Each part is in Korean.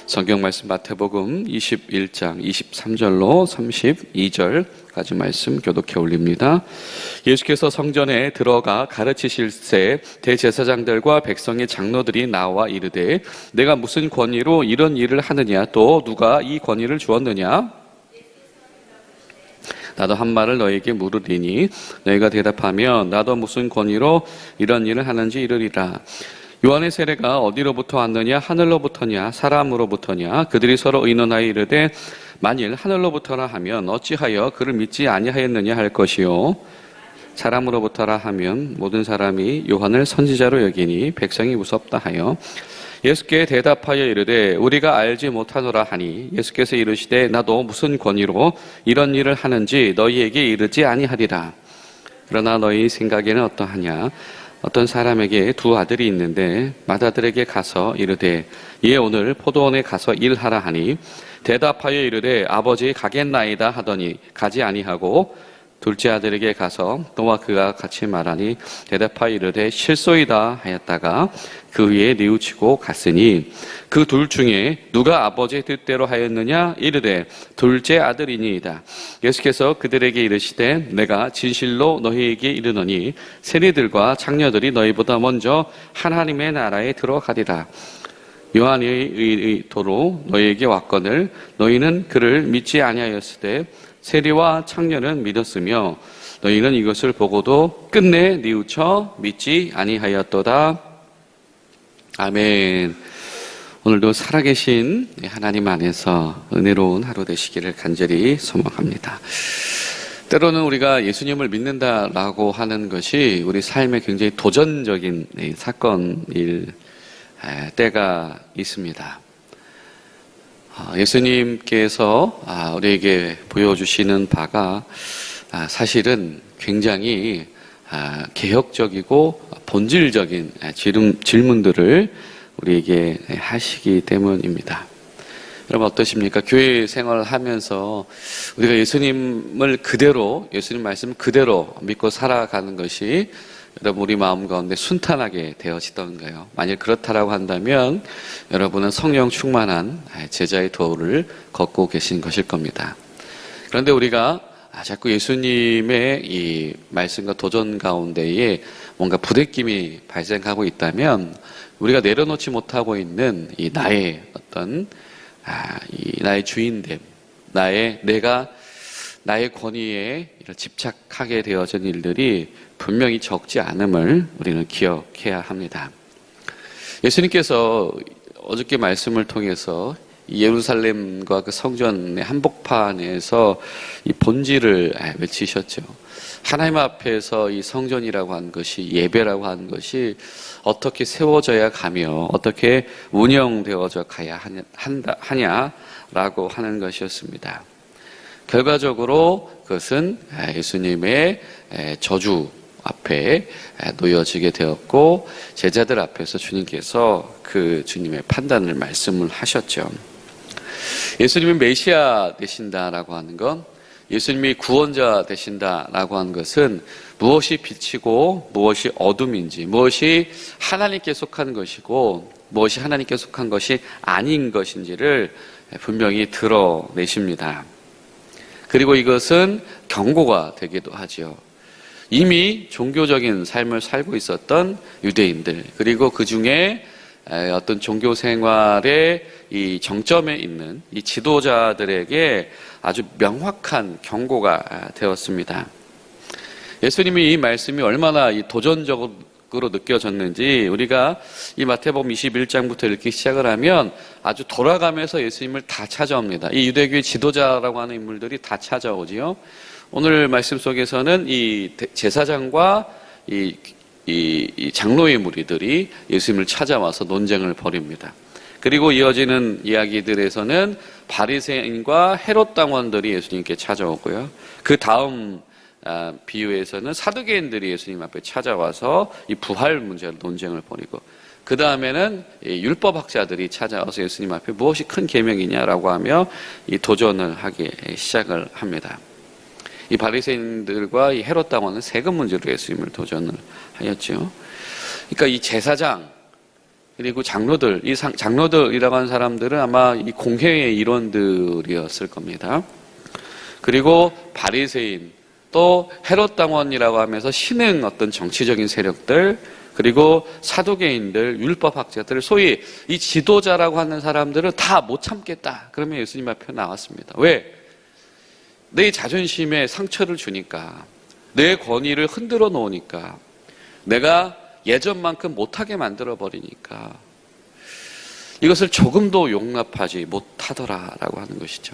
성경 말씀 마태복음 21장 23절로 32절까지 말씀 교독해 올립니다. 예수께서 성전에 들어가 가르치실 때 대제사장들과 백성의 장로들이 나와 이르되 내가 무슨 권위로 이런 일을 하느냐, 또 누가 이 권위를 주었느냐? 나도 한 말을 너에게 물으리니 너희가 대답하면 나도 무슨 권위로 이런 일을 하는지 이르리라. 요한의 세례가 어디로부터 왔느냐? 하늘로부터냐? 사람으로부터냐? 그들이 서로 의논하여 이르되 만일 하늘로부터라 하면 어찌하여 그를 믿지 아니하였느냐 할 것이요, 사람으로부터라 하면 모든 사람이 요한을 선지자로 여기니 백성이 무섭다 하여 예수께 대답하여 이르되 우리가 알지 못하노라 하니 예수께서 이르시되 나도 무슨 권위로 이런 일을 하는지 너희에게 이르지 아니하리라. 그러나 너희 생각에는 어떠하냐? 어떤 사람에게 두 아들이 있는데 맏아들에게 가서 이르되 얘 오늘 포도원에 가서 일하라 하니 대답하여 이르되 아버지 가겠나이다 하더니 가지 아니하고 둘째 아들에게 가서 너와 그가 같이 말하니 대답하여 이르되 실소이다 하였다가 그 위에 뉘우치고 갔으니 그 둘 중에 누가 아버지의 뜻대로 하였느냐? 이르되 둘째 아들이니이다. 예수께서 그들에게 이르시되 내가 진실로 너희에게 이르노니 세리들과 장녀들이 너희보다 먼저 하나님의 나라에 들어가리라. 요한의 의도로 너희에게 왔거늘 너희는 그를 믿지 아니하였으되 세리와 창녀는 믿었으며 너희는 이것을 보고도 끝내 뉘우쳐 믿지 아니하였도다. 아멘. 오늘도 살아계신 하나님 안에서 은혜로운 하루 되시기를 간절히 소망합니다. 때로는 우리가 예수님을 믿는다라고 하는 것이 우리 삶에 굉장히 도전적인 사건일 때가 있습니다. 예수님께서 우리에게 보여주시는 바가 사실은 굉장히 개혁적이고 본질적인 질문들을 우리에게 하시기 때문입니다. 여러분 어떠십니까? 교회 생활을 하면서 우리가 예수님을 그대로, 예수님 말씀 그대로 믿고 살아가는 것이 여러분 우리 마음 가운데 순탄하게 되어지던가요? 만일 그렇다라고 한다면 여러분은 성령 충만한 제자의 도를 걷고 계신 것일 겁니다. 그런데 우리가 자꾸 예수님의 이 말씀과 도전 가운데에 뭔가 부대낌이 발생하고 있다면 우리가 내려놓지 못하고 있는 이 나의 어떤 이 나의 주인됨, 나의 권위에 집착하게 되어진 일들이 분명히 적지 않음을 우리는 기억해야 합니다. 예수님께서 어저께 말씀을 통해서 예루살렘과 그 성전의 한복판에서 이 본질을 외치셨죠. 하나님 앞에서 이 성전이라고 하는 것이, 예배라고 하는 것이 어떻게 세워져야 가며 어떻게 운영되어져 가야 하냐라고 하는 것이었습니다. 결과적으로 그것은 예수님의 저주 앞에 놓여지게 되었고 제자들 앞에서 주님께서 그 주님의 판단을 말씀을 하셨죠. 예수님이 메시아 되신다라고 하는 건, 예수님이 구원자 되신다라고 하는 것은 무엇이 빛이고 무엇이 어둠인지, 무엇이 하나님께 속한 것이고 무엇이 하나님께 속한 것이 아닌 것인지를 분명히 드러내십니다. 그리고 이것은 경고가 되기도 하죠. 이미 종교적인 삶을 살고 있었던 유대인들, 그리고 그 중에 어떤 종교 생활의 이 정점에 있는 이 지도자들에게 아주 명확한 경고가 되었습니다. 예수님이 이 말씀이 얼마나 이 도전적으로 느껴졌는지 우리가 이 마태복음 21장부터 읽기 시작을 하면 아주 돌아가면서 예수님을 다 찾아옵니다. 이 유대교의 지도자라고 하는 인물들이 다 찾아오지요. 오늘 말씀 속에서는 이 제사장과 이 장로의 무리들이 예수님을 찾아와서 논쟁을 벌입니다. 그리고 이어지는 이야기들에서는 바리새인과 헤롯 당원들이 예수님께 찾아오고요. 그 다음 비유에서는 사두개인들이 예수님 앞에 찾아와서 이 부활 문제로 논쟁을 벌이고, 그 다음에는 율법학자들이 찾아와서 예수님 앞에 무엇이 큰 계명이냐라고 하며 이 도전을 하기 시작을 합니다. 이 바리새인들과 이 헤롯 당원은 세금 문제로 예수님을 도전을 하였죠. 그러니까 이 제사장 그리고 장로들, 이 장로들이라고 하는 사람들은 아마 이 공회의 일원들이었을 겁니다. 그리고 바리새인, 또 헤롯 당원이라고 하면서 신흥 어떤 정치적인 세력들, 그리고 사두개인들, 율법학자들, 소위 이 지도자라고 하는 사람들은 다 못 참겠다. 그러면 예수님 앞에 나왔습니다. 왜? 내 자존심에 상처를 주니까, 내 권위를 흔들어 놓으니까, 내가 예전만큼 못하게 만들어버리니까 이것을 조금도 용납하지 못하더라라고 하는 것이죠.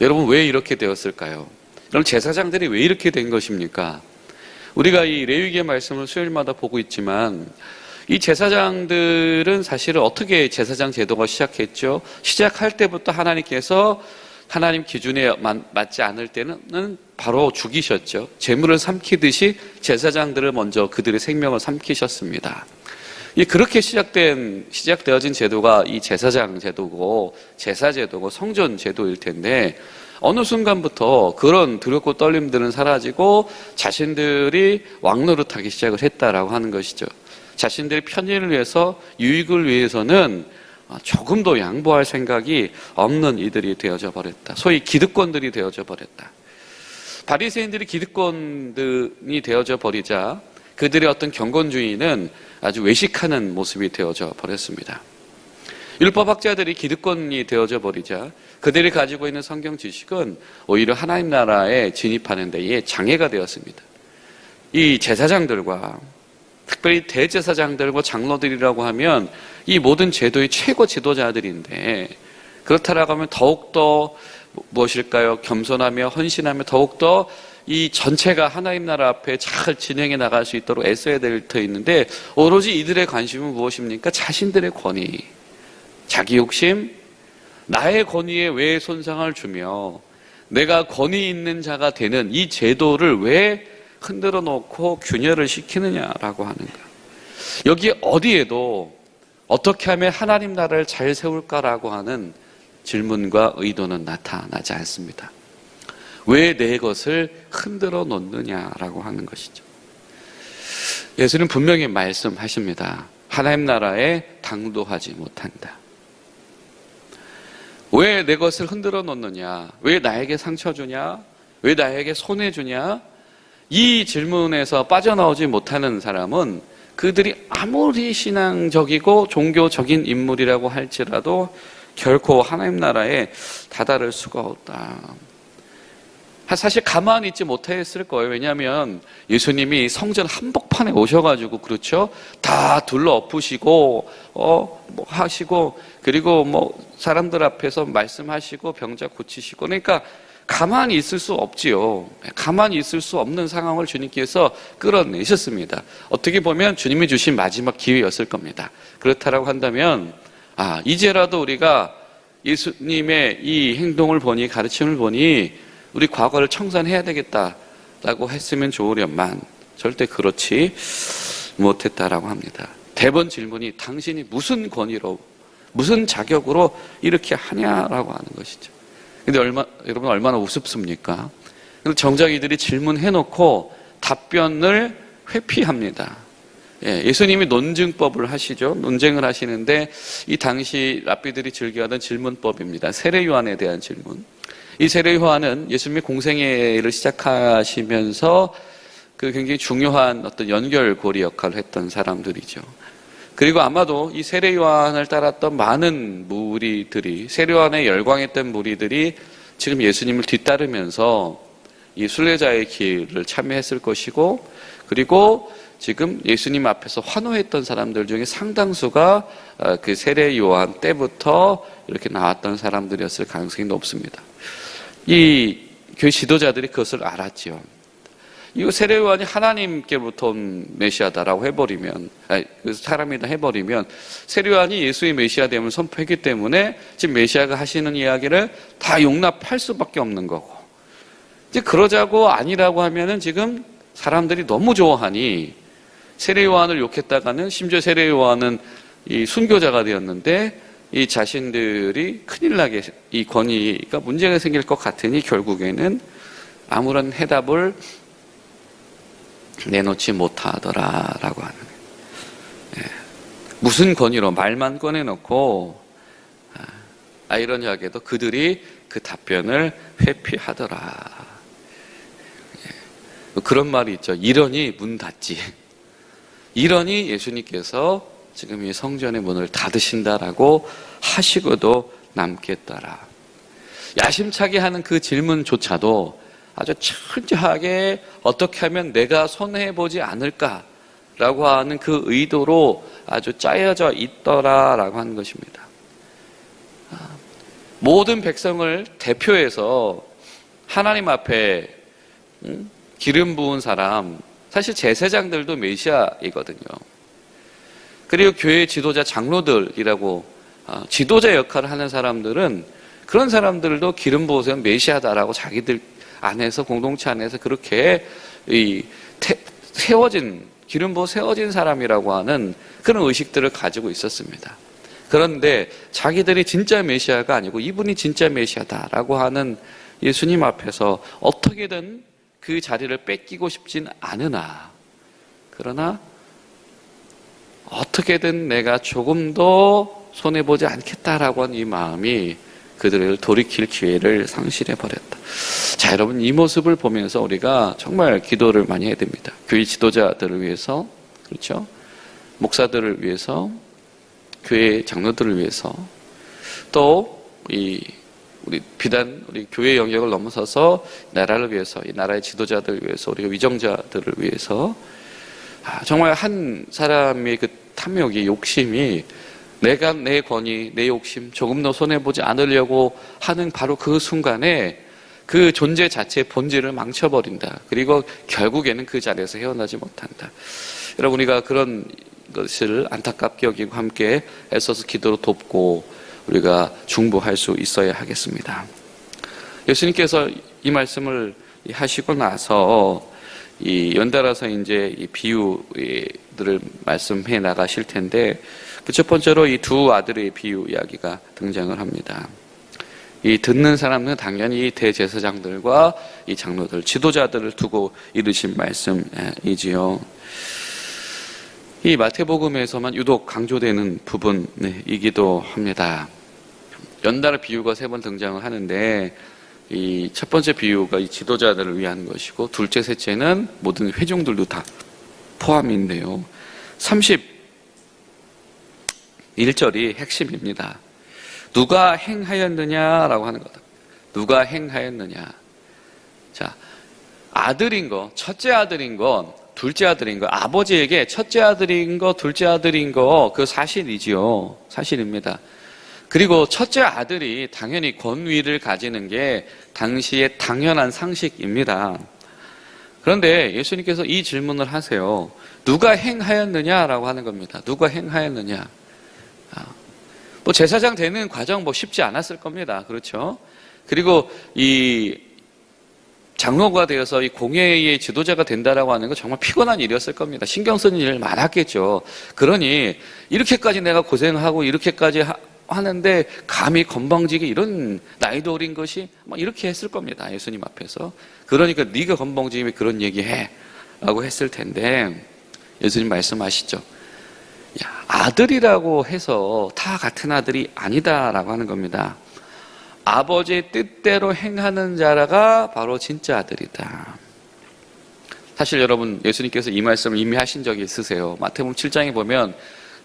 여러분, 왜 이렇게 되었을까요? 여러분, 제사장들이 왜 이렇게 된 것입니까? 우리가 이 레위기의 말씀을 수요일마다 보고 있지만 이 제사장들은 사실은 어떻게 제사장 제도가 시작했죠? 시작할 때부터 하나님께서 하나님 기준에 맞지 않을 때는 바로 죽이셨죠. 제물을 삼키듯이 제사장들을 먼저 그들의 생명을 삼키셨습니다. 그렇게 시작되어진 제도가 이 제사장 제도고 제사 제도고 성전 제도일 텐데 어느 순간부터 그런 두렵고 떨림들은 사라지고 자신들이 왕노릇하기 시작을 했다라고 하는 것이죠. 자신들의 편의를 위해서, 유익을 위해서는 조금도 양보할 생각이 없는 이들이 되어져 버렸다. 소위 기득권들이 되어져 버렸다. 바리새인들이 기득권들이 되어져 버리자 그들의 어떤 경건주의는 아주 외식하는 모습이 되어져 버렸습니다. 율법학자들이 기득권이 되어져 버리자 그들이 가지고 있는 성경 지식은 오히려 하나님 나라에 진입하는 데에 장애가 되었습니다. 이 제사장들과 특별히 대제사장들과 장로들이라고 하면 이 모든 제도의 최고 지도자들인데, 그렇다라고 하면 더욱더 무엇일까요? 겸손하며 헌신하며 더욱더 이 전체가 하나님 나라 앞에 잘 진행해 나갈 수 있도록 애써야 될 터 있는데, 오로지 이들의 관심은 무엇입니까? 자신들의 권위, 자기 욕심, 나의 권위에 왜 손상을 주며 내가 권위 있는 자가 되는 이 제도를 왜 흔들어 놓고 균열을 시키느냐라고 하는 것. 여기 어디에도 어떻게 하면 하나님 나라를 잘 세울까라고 하는 질문과 의도는 나타나지 않습니다. 왜 내 것을 흔들어 놓느냐라고 하는 것이죠. 예수는 분명히 말씀하십니다. 하나님 나라에 당도하지 못한다. 왜 내 것을 흔들어 놓느냐? 왜 나에게 상처 주냐? 왜 나에게 손해 주냐? 이 질문에서 빠져나오지 못하는 사람은 그들이 아무리 신앙적이고 종교적인 인물이라고 할지라도 결코 하나님 나라에 다다를 수가 없다. 사실 가만히 있지 못했을 거예요. 왜냐하면 예수님이 성전 한복판에 오셔가지고, 그렇죠? 다 둘러 엎으시고, 하시고, 그리고 사람들 앞에서 말씀하시고, 병자 고치시고, 그러니까 가만히 있을 수 없지요. 가만히 있을 수 없는 상황을 주님께서 끌어내셨습니다. 어떻게 보면 주님이 주신 마지막 기회였을 겁니다. 그렇다라고 한다면, 이제라도 우리가 예수님의 이 행동을 보니, 가르침을 보니, 우리 과거를 청산해야 되겠다라고 했으면 좋으련만 절대 그렇지 못했다라고 합니다. 대번 질문이 당신이 무슨 권위로, 무슨 자격으로 이렇게 하냐라고 하는 것이죠. 근데 여러분 얼마나 우습습니까? 정작 이들이 질문해놓고 답변을 회피합니다. 예수님이 논증법을 하시죠. 논쟁을 하시는데 이 당시 랍비들이 즐겨하던 질문법입니다. 세례 요한에 대한 질문. 이 세례 요한은 예수님의 공생애를 시작하시면서 그 굉장히 중요한 어떤 연결고리 역할을 했던 사람들이죠. 그리고 아마도 이 세례 요한을 따랐던 많은 무리들이, 세례 요한에 열광했던 무리들이 지금 예수님을 뒤따르면서 이 순례자의 길을 참여했을 것이고, 그리고 지금 예수님 앞에서 환호했던 사람들 중에 상당수가 그 세례 요한 때부터 이렇게 나왔던 사람들이었을 가능성이 높습니다. 이 교회 지도자들이 그것을 알았지요. 이 세례 요한이 하나님께로부터 온 메시아다라고 해버리면, 그 사람이다 해버리면, 세례 요한이 예수의 메시아됨을 선포했기 때문에 지금 메시아가 하시는 이야기를 다 용납할 수밖에 없는 거고, 이제 그러자고 아니라고 하면은 지금 사람들이 너무 좋아하니 세례 요한을 욕했다가는, 심지어 세례 요한은 이 순교자가 되었는데 이 자신들이 큰일 나게, 이 권위가 문제가 생길 것 같으니 결국에는 아무런 해답을 내놓지 못하더라라고 하는 거예요. 무슨 권위로 말만 꺼내놓고 아이러니하게도 그들이 그 답변을 회피하더라. 그런 말이 있죠. 이러니 문 닫지. 이러니 예수님께서 지금 이 성전의 문을 닫으신다라고 하시고도 남겠더라. 야심차게 하는 그 질문조차도 아주 철저하게 어떻게 하면 내가 손해보지 않을까라고 하는 그 의도로 아주 짜여져 있더라라고 하는 것입니다. 모든 백성을 대표해서 하나님 앞에 기름 부은 사람, 사실 제사장들도 메시아이거든요. 그리고 교회 지도자 장로들이라고 지도자 역할을 하는 사람들은 그런 사람들도 기름 부으면 메시아다라고 자기들 안에서 공동체 안에서 그렇게 세워진 기름 부어 세워진 사람이라고 하는 그런 의식들을 가지고 있었습니다. 그런데 자기들이 진짜 메시아가 아니고 이분이 진짜 메시아다라고 하는 예수님 앞에서 어떻게든 그 자리를 뺏기고 싶진 않으나, 그러나 어떻게든 내가 조금 더 손해보지 않겠다라고 하는 이 마음이 그들을 돌이킬 기회를 상실해버렸다. 자, 여러분, 이 모습을 보면서 우리가 정말 기도를 많이 해야 됩니다. 교회 지도자들을 위해서, 그렇죠? 목사들을 위해서, 교회 장로들을 위해서, 또 우리 비단 우리 교회 영역을 넘어서서 나라를 위해서, 이 나라의 지도자들을 위해서, 우리가 위정자들을 위해서 정말 한 사람의 그 탐욕이, 욕심이 내가 내 권위, 내 욕심 조금 더 손해보지 않으려고 하는 바로 그 순간에 그 존재 자체의 본질을 망쳐버린다. 그리고 결국에는 그 자리에서 헤어나지 못한다. 여러분, 우리가 그런 것을 안타깝게 여기고 함께 애써서 기도로 돕고 우리가 중보할 수 있어야 하겠습니다. 예수님께서 이 말씀을 하시고 나서 연달아서 이제 이 비유들을 말씀해 나가실 텐데, 그 첫 번째로 이 두 아들의 비유 이야기가 등장을 합니다. 이 듣는 사람은 당연히 이 대제사장들과 이 장로들, 지도자들을 두고 이르신 말씀이지요. 이 마태복음에서만 유독 강조되는 부분이기도 합니다. 연달아 비유가 3번 등장을 하는데, 이 첫 번째 비유가 이 지도자들을 위한 것이고, 둘째, 셋째는 모든 회중들도 다 포함인데요. 31절이 핵심입니다. 누가 행하였느냐라고 하는 거다. 누가 행하였느냐. 자, 아들인 거, 첫째 아들인 건, 둘째 아들인 거, 아버지에게 첫째 아들인 거, 둘째 아들인 거, 그 사실이지요. 사실입니다. 그리고 첫째 아들이 당연히 권위를 가지는 게 당시의 당연한 상식입니다. 그런데 예수님께서 이 질문을 하세요. 누가 행하였느냐라고 하는 겁니다. 누가 행하였느냐. 제사장 되는 과정 쉽지 않았을 겁니다. 그렇죠? 그리고 이 장로가 되어서 이 공회의 지도자가 된다라고 하는 건 정말 피곤한 일이었을 겁니다. 신경 쓰는 일 많았겠죠. 그러니 이렇게까지 내가 고생하고 이렇게까지 하는데 감히 건방지게 이런 나이도 어린 것이 이렇게 했을 겁니다. 예수님 앞에서. 그러니까 네가 건방지게 그런 얘기해 라고 했을 텐데, 예수님 말씀하시죠. 야, 아들이라고 해서 다 같은 아들이 아니다라고 하는 겁니다. 아버지의 뜻대로 행하는 자라가 바로 진짜 아들이다. 사실 여러분, 예수님께서 이 말씀을 이미 하신 적이 있으세요. 마태복음 7장에 보면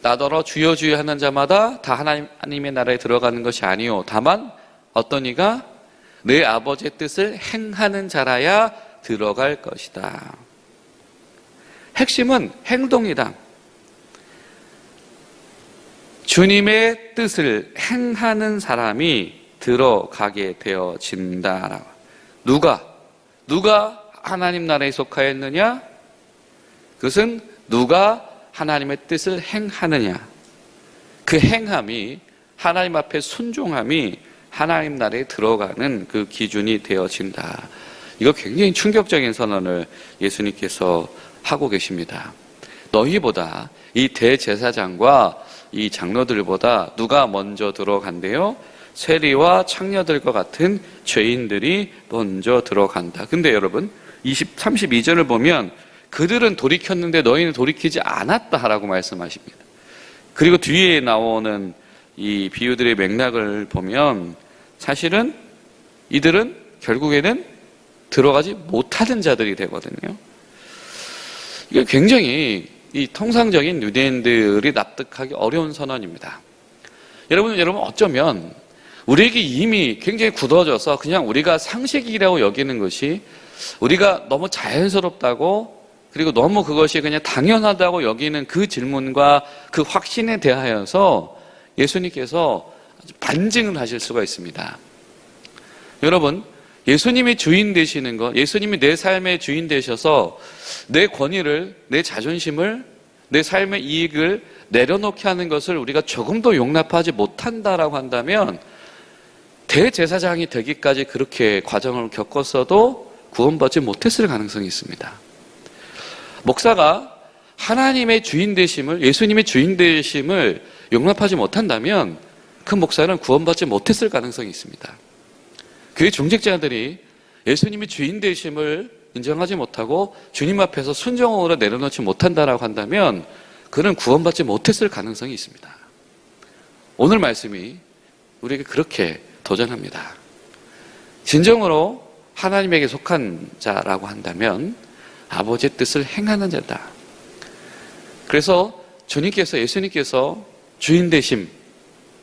나더러 주여 주여 하는 자마다 다 하나님의 나라에 들어가는 것이 아니요 다만 어떤 이가 내 아버지의 뜻을 행하는 자라야 들어갈 것이다. 핵심은 행동이다. 주님의 뜻을 행하는 사람이 들어가게 되어진다. 누가 하나님 나라에 속하였느냐? 그것은 누가 하나님의 뜻을 행하느냐. 그 행함이, 하나님 앞에 순종함이 하나님 나라에 들어가는 그 기준이 되어진다. 이거 굉장히 충격적인 선언을 예수님께서 하고 계십니다. 너희보다, 이 대제사장과 이 장로들보다 누가 먼저 들어간대요? 세리와 창녀들과 같은 죄인들이 먼저 들어간다. 근데 여러분 32절을 보면 그들은 돌이켰는데 너희는 돌이키지 않았다라고 말씀하십니다. 그리고 뒤에 나오는 이 비유들의 맥락을 보면 사실은 이들은 결국에는 들어가지 못하는 자들이 되거든요. 이게 굉장히 이 통상적인 유대인들이 납득하기 어려운 선언입니다. 여러분 어쩌면 우리에게 이미 굉장히 굳어져서 그냥 우리가 상식이라고 여기는 것이 우리가 너무 자연스럽다고 그리고 너무 그것이 그냥 당연하다고 여기는 그 질문과 그 확신에 대하여서 예수님께서 반증을 하실 수가 있습니다. 여러분, 예수님이 주인 되시는 것, 예수님이 내 삶의 주인 되셔서 내 권위를, 내 자존심을, 내 삶의 이익을 내려놓게 하는 것을 우리가 조금도 용납하지 못한다라고 한다면 대제사장이 되기까지 그렇게 과정을 겪었어도 구원받지 못했을 가능성이 있습니다. 목사가 하나님의 주인 되심을, 예수님의 주인 되심을 용납하지 못한다면 그 목사는 구원받지 못했을 가능성이 있습니다. 교회 중직자들이 예수님이 주인 되심을 인정하지 못하고 주님 앞에서 순종으로 내려놓지 못한다라고 한다면 그는 구원받지 못했을 가능성이 있습니다. 오늘 말씀이 우리에게 그렇게 도전합니다. 진정으로 하나님에게 속한 자라고 한다면 아버지의 뜻을 행하는 자다. 그래서 예수님께서 주인 되심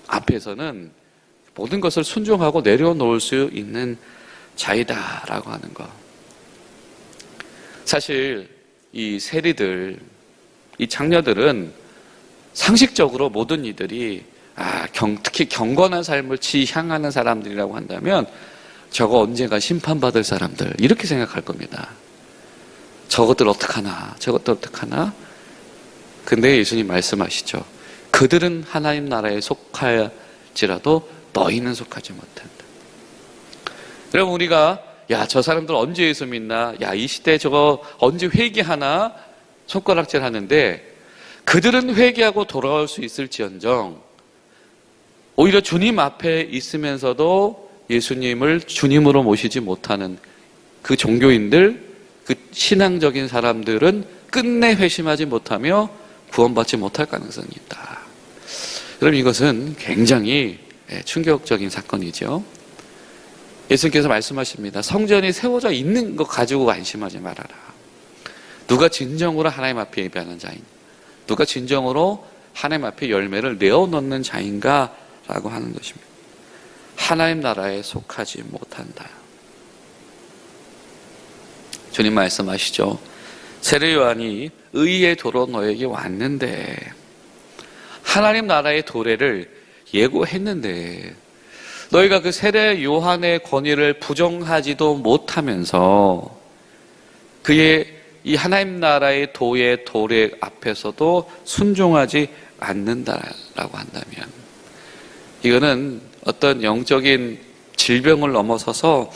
앞에서는 모든 것을 순종하고 내려놓을 수 있는 자이다라고 하는 것. 사실 이 세리들, 이 창녀들은 상식적으로 모든 이들이 특히 경건한 삶을 지향하는 사람들이라고 한다면 저거 언젠가 심판받을 사람들 이렇게 생각할 겁니다. 저것들 어떡하나, 저것들 어떡하나. 근데 예수님 말씀하시죠. 그들은 하나님 나라에 속할지라도 너희는 속하지 못한다. 여러분 우리가 저 사람들 언제 예수 믿나? 이 시대에 저거 언제 회개하나? 손가락질 하는데 그들은 회개하고 돌아올 수 있을지언정 오히려 주님 앞에 있으면서도 예수님을 주님으로 모시지 못하는 그 종교인들, 그 신앙적인 사람들은 끝내 회심하지 못하며 구원받지 못할 가능성이 있다. 여러분 이것은 굉장히 충격적인 사건이죠. 예수님께서 말씀하십니다. 성전이 세워져 있는 것 가지고 안심하지 말아라. 누가 진정으로 하나님 앞에 예배하는 자인가? 누가 진정으로 하나님 앞에 열매를 내어놓는 자인가? 라고 하는 것입니다. 하나님 나라에 속하지 못한다. 주님 말씀하시죠. 세례 요한이 의의 도로 너에게 왔는데 하나님 나라의 도래를 예고했는데 너희가 그 세례 요한의 권위를 부정하지도 못하면서 그의 이 하나님 나라의 도의 도래 앞에서도 순종하지 않는다라고 한다면 이거는 어떤 영적인 질병을 넘어서서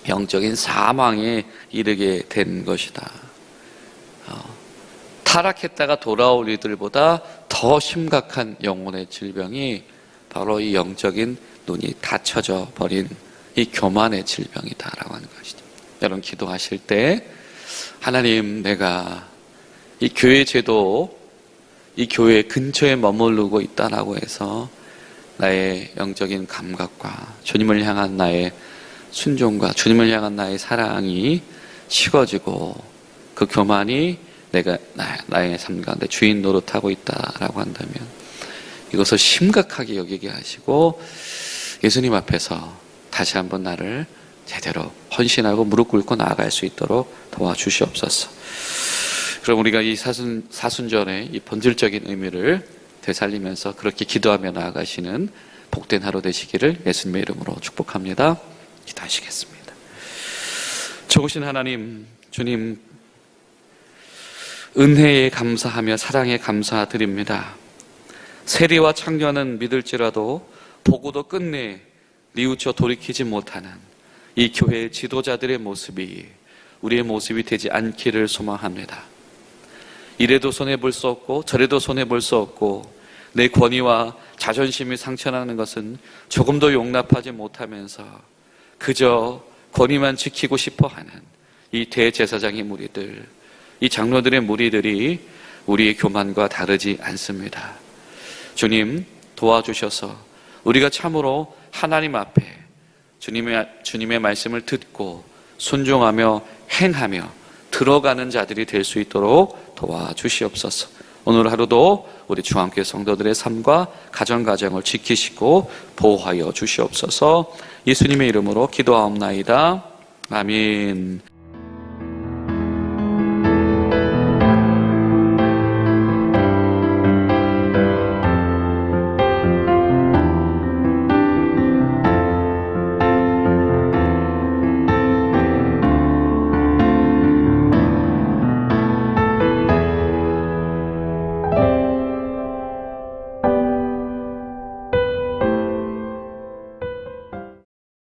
영적인 사망에 이르게 된 것이다. 타락했다가 돌아올 이들보다 더 심각한 영혼의 질병이 바로 이 영적인 눈이 닫혀져 버린 이 교만의 질병이다라고 하는 것이죠. 여러분 기도하실 때 하나님 내가 이 교회 제도 이 교회 근처에 머무르고 있다라고 해서 나의 영적인 감각과 주님을 향한 나의 순종과 주님을 향한 나의 사랑이 식어지고 그 교만이 내가 나의 삶 가운데 주인 노릇하고 있다라고 한다면 이것을 심각하게 여기게 하시고 예수님 앞에서 다시 한번 나를 제대로 헌신하고 무릎 꿇고 나아갈 수 있도록 도와주시옵소서. 그럼 우리가 이 사순절의 이 본질적인 의미를 되살리면서 그렇게 기도하며 나아가시는 복된 하루 되시기를 예수님의 이름으로 축복합니다. 기도하시겠습니다. 좋으신 하나님, 주님 은혜에 감사하며 사랑에 감사드립니다. 세리와 창녀는 믿을지라도 보고도 끝내 뉘우쳐 돌이키지 못하는 이 교회의 지도자들의 모습이 우리의 모습이 되지 않기를 소망합니다. 이래도 손해볼 수 없고 저래도 손해볼 수 없고 내 권위와 자존심이 상처나는 것은 조금도 용납하지 못하면서 그저 권위만 지키고 싶어하는 이 대제사장의 무리들, 이 장로들의 무리들이 우리의 교만과 다르지 않습니다. 주님 도와주셔서 우리가 참으로 하나님 앞에 주님의 말씀을 듣고 순종하며 행하며 들어가는 자들이 될 수 있도록 도와주시옵소서. 오늘 하루도 우리 중앙교회 성도들의 삶과 가정을 지키시고 보호하여 주시옵소서. 예수님의 이름으로 기도하옵나이다. 아멘.